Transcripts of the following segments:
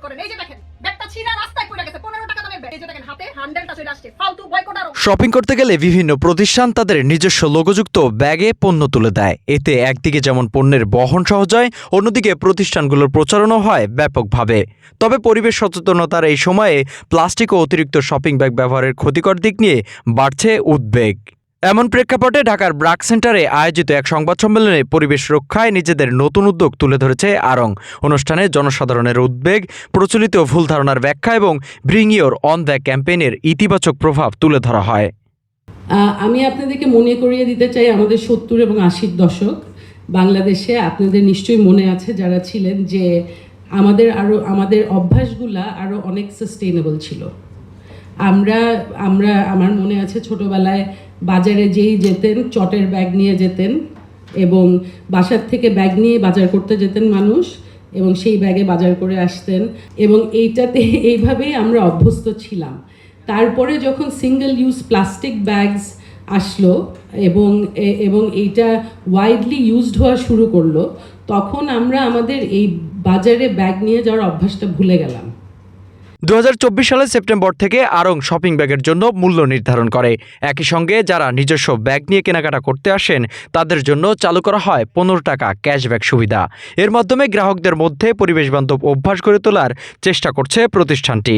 করেন। এই যে দেখেন ব্যাগটা ছিঁড়া রাস্তায় পড়ে গেছে, 15 টাকা দামের ব্যাগ। এই যে দেখেন হাতে হ্যান্ডেলটা চলে আসছে, ফালতু বয়কট আরো। শপিং করতে গেলে বিভিন্ন প্রতিষ্ঠান তাদের নিজস্ব লোগোযুক্ত ব্যাগে পণ্য তুলে দেয়। এতে একদিকে যেমন পণ্যের বহন সহজ হয়, অন্যদিকে প্রতিষ্ঠানগুলোর প্রচারণও হয় ব্যাপকভাবে। তবে পরিবেশ সচেতনতার এই সময়ে প্লাস্টিক ও অতিরিক্ত শপিং ব্যাগ ব্যবহারের ক্ষতিকর দিক নিয়ে বাড়ছে উদ্বেগ। এমন প্রেক্ষাপটে ঢাকার ব্রাক সেন্টারে আয়োজিত এক সংবাদ সম্মেলনে পরিবেশ রক্ষায় নিজেদের নতুন উদ্যোগ তুলে ধরেছে আড়ং। অনুষ্ঠানে জনসাধারণের উদ্বেগ, প্রচলিত ভুল ধারণার ব্যাখ্যা এবং ব্রিং ইওর অন দ্য ক্যাম্পেইনের ইতিবাচক প্রভাব তুলে ধরা হয়। আমি আপনাদেরকে মনে করিয়ে দিতে চাই আমাদের 70 এবং 80-র দশক বাংলাদেশে। আপনাদের নিশ্চয়ই মনে আছে যারা ছিলেন যে আমাদের অভ্যাসগুলা আরও অনেক সাস্টেইনেবল ছিল। আমার মনে আছে ছোটবেলায় বাজারে যেই যেতেন চটের ব্যাগ নিয়ে যেতেন এবং বাসার থেকে ব্যাগ নিয়ে বাজার করতে যেতেন মানুষ, এবং সেই ব্যাগে বাজার করে আসতেন, এবং এইভাবেই আমরা অভ্যস্ত ছিলাম। তারপরে যখন সিঙ্গেল ইউজ প্লাস্টিক ব্যাগস আসলো এবং এইটা ওয়াইডলি ইউজড হওয়া শুরু করলো, তখন আমরা আমাদের এই বাজারে ব্যাগ নিয়ে যাওয়ার অভ্যাসটা ভুলে গেলাম। 2024 সালের সেপ্টেম্বর থেকে আড়ং শপিং ব্যাগের জন্য মূল্য নির্ধারণ করে। একই সঙ্গে যারা নিজস্ব ব্যাগ নিয়ে কেনাকাটা করতে আসেন তাদের জন্য চালু করা হয় 15 টাকা ক্যাশব্যাক সুবিধা। এর মাধ্যমে গ্রাহকদের মধ্যে পরিবেশবান্ধব অভ্যাস গড়ে তোলার চেষ্টা করছে প্রতিষ্ঠানটি।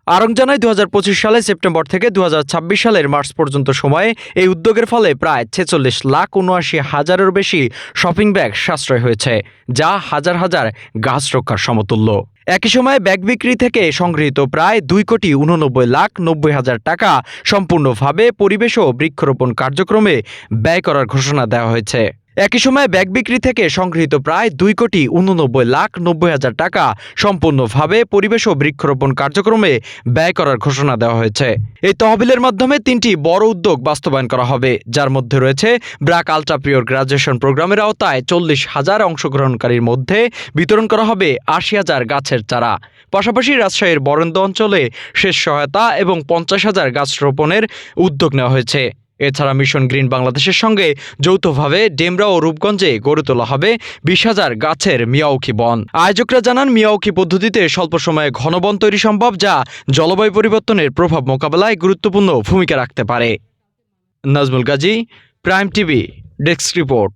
আড়ং জানায় 2025 সালে সেপ্টেম্বর থেকে 2026 সালের মার্চ পর্যন্ত সময়ে এই উদ্যোগের ফলে প্রায় 46,79,000-এরও বেশি শপিং ব্যাগ সাশ্রয় হয়েছে, যা হাজার হাজার গাছ রক্ষার সমতুল্য। একই সময়ে ব্যাগ বিক্রি থেকে সংগৃহীত প্রায় 2,89,90,000 টাকা সম্পূর্ণভাবে পরিবেশ ও বৃক্ষরোপণ কার্যক্রমে ব্যয় করার ঘোষণা দেওয়া হয়েছে। একই সময়ে ব্যাগ বিক্রি থেকে সংগৃহীত প্রায় 2,89,90,000 টাকা সম্পূর্ণভাবে পরিবেশ ও বৃক্ষরোপণ কার্যক্রমে ব্যয় করার ঘোষণা দেওয়া হয়েছে। এই তহবিলের মাধ্যমে 3টি বড় উদ্যোগ বাস্তবায়ন করা হবে, যার মধ্যে রয়েছে ব্রাক আলট্রা পিওর গ্রাজুয়েশন প্রোগ্রামের আওতায় 40,000 অংশগ্রহণকারীর মধ্যে বিতরণ করা হবে 80,000 গাছের চারা। পাশাপাশি রাজশাহীর বরেন্দ্র অঞ্চলে সেচ সহায়তা এবং 50,000 গাছ রোপণের উদ্যোগ নেওয়া হয়েছে। এছাড়া মিশন গ্রিন বাংলাদেশের সঙ্গে যৌথভাবে ডেমরা ও রূপগঞ্জে গড়ে তোলা হবে 20,000 গাছের মিয়াওকি বন। আয়োজকরা জানান, মিয়াওকি পদ্ধতিতে স্বল্প সময়ে ঘন বন তৈরি সম্ভব, যা জলবায়ু পরিবর্তনের প্রভাব মোকাবেলায় গুরুত্বপূর্ণ ভূমিকা রাখতে পারে। Nazmul Gazi, prime TV, desk report.